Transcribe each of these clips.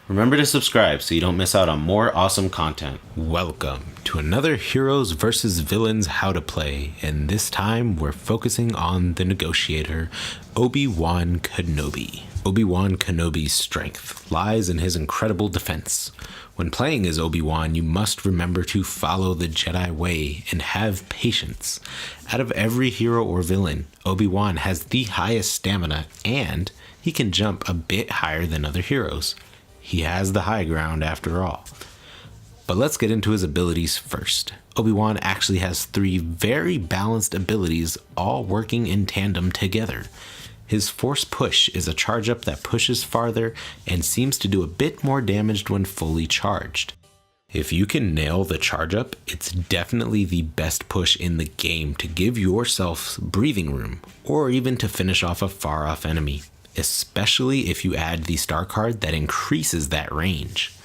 Remember to subscribe so you don't miss out on more awesome content. Welcome to another Heroes vs. Villains How to Play, and this time we're focusing on the Negotiator, Obi Wan Kenobi. Obi Wan Kenobi's strength lies in his incredible defense. When playing as Obi Wan, you must remember to follow the Jedi way and have patience. Out of every hero or villain, Obi Wan has the highest stamina, and he can jump a bit higher than other heroes. He has the high ground after all. But let's get into his abilities first. Obi-Wan actually has 3 very balanced abilities all working in tandem together. His Force Push is a charge up that pushes farther and seems to do a bit more damage when fully charged. If you can nail the charge up, it's definitely the best push in the game to give yourself breathing room, or even to finish off a far off enemy, especially if you add the star card that increases that range.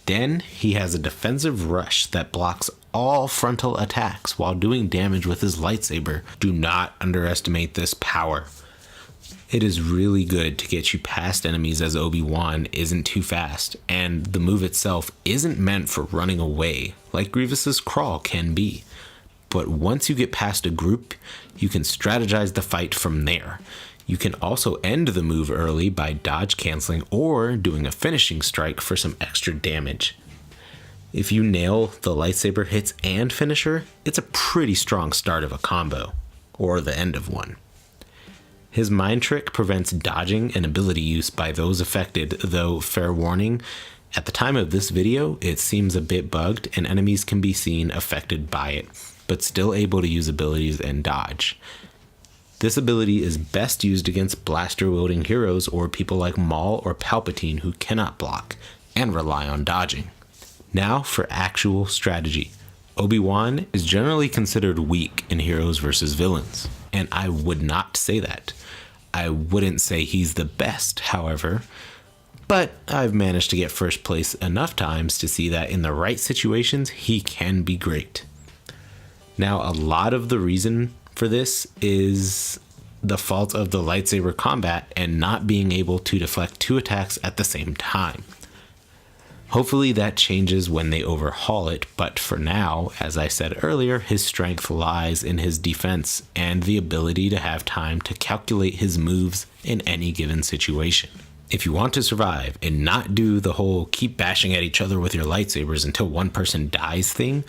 Then he has a defensive rush that blocks all frontal attacks while doing damage with his lightsaber. Do not underestimate this power. It is really good to get you past enemies as Obi-Wan isn't too fast, and the move itself isn't meant for running away like Grievous's crawl can be. But once you get past a group, you can strategize the fight from there. You can also end the move early by dodge canceling or doing a finishing strike for some extra damage. If you nail the lightsaber hits and finisher, it's a pretty strong start of a combo, or the end of one. His mind trick prevents dodging and ability use by those affected, though fair warning, at the time of this video it seems a bit bugged and enemies can be seen affected by it, but still able to use abilities and dodge. This ability is best used against blaster-wielding heroes or people like Maul or Palpatine who cannot block and rely on dodging. Now for actual strategy. Obi-Wan is generally considered weak in heroes versus villains, and I would not say that. I wouldn't say he's the best, however, but I've managed to get first place enough times to see that in the right situations, he can be great. Now, a lot of the reason for this is the fault of the lightsaber combat and not being able to deflect 2 attacks at the same time. Hopefully that changes when they overhaul it, but for now, as I said earlier, his strength lies in his defense and the ability to have time to calculate his moves in any given situation. If you want to survive and not do the whole keep bashing at each other with your lightsabers until one person dies thing,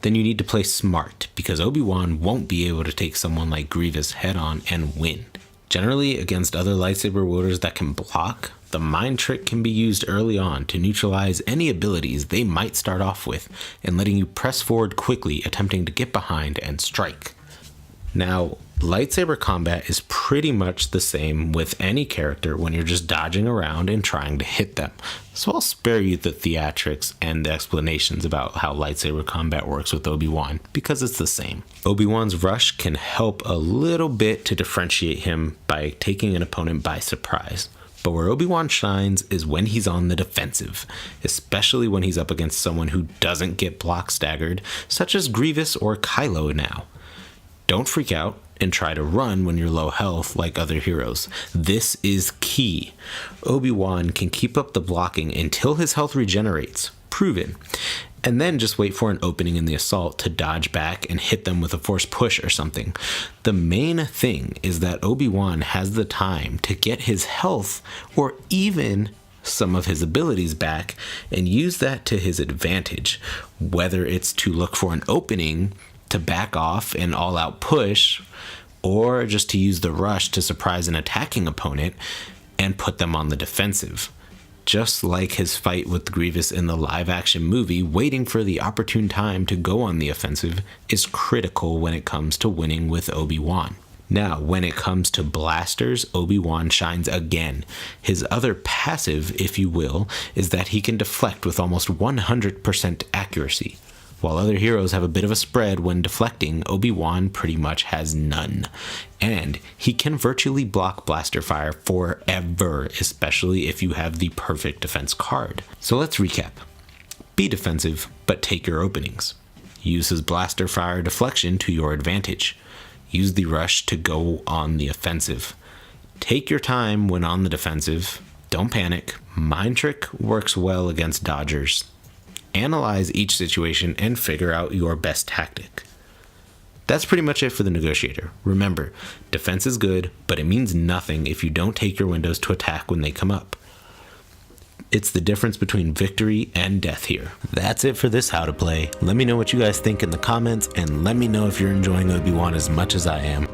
then you need to play smart, because Obi-Wan won't be able to take someone like Grievous head on and win. Generally, against other lightsaber wielders that can block, the mind trick can be used early on to neutralize any abilities they might start off with, and letting you press forward quickly, attempting to get behind and strike. Now, lightsaber combat is pretty much the same with any character when you're just dodging around and trying to hit them. So I'll spare you the theatrics and the explanations about how lightsaber combat works with Obi-Wan, because it's the same. Obi-Wan's rush can help a little bit to differentiate him by taking an opponent by surprise. But where Obi-Wan shines is when he's on the defensive, especially when he's up against someone who doesn't get block staggered, such as Grievous or Kylo now. Don't freak out and try to run when you're low health like other heroes. This is key. Obi-Wan can keep up the blocking until his health regenerates, proven, and then just wait for an opening in the assault to dodge back and hit them with a force push or something. The main thing is that Obi-Wan has the time to get his health or even some of his abilities back and use that to his advantage, whether it's to look for an opening to back off and all-out push, or just to use the rush to surprise an attacking opponent and put them on the defensive. Just like his fight with Grievous in the live-action movie, waiting for the opportune time to go on the offensive is critical when it comes to winning with Obi-Wan. Now, when it comes to blasters, Obi-Wan shines again. His other passive, if you will, is that he can deflect with almost 100% accuracy. While other heroes have a bit of a spread when deflecting, Obi-Wan pretty much has none. And he can virtually block blaster fire forever, especially if you have the perfect defense card. So let's recap. Be defensive, but take your openings. Use his blaster fire deflection to your advantage. Use the rush to go on the offensive. Take your time when on the defensive, Don't panic. Mind Trick works well against dodgers. Analyze each situation and figure out your best tactic. That's pretty much it for the Negotiator. Remember, defense is good, but it means nothing if you don't take your windows to attack when they come up. It's the difference between victory and death here. That's it for this How to Play. Let me know what you guys think in the comments, and let me know if you're enjoying Obi Wan as much as I am.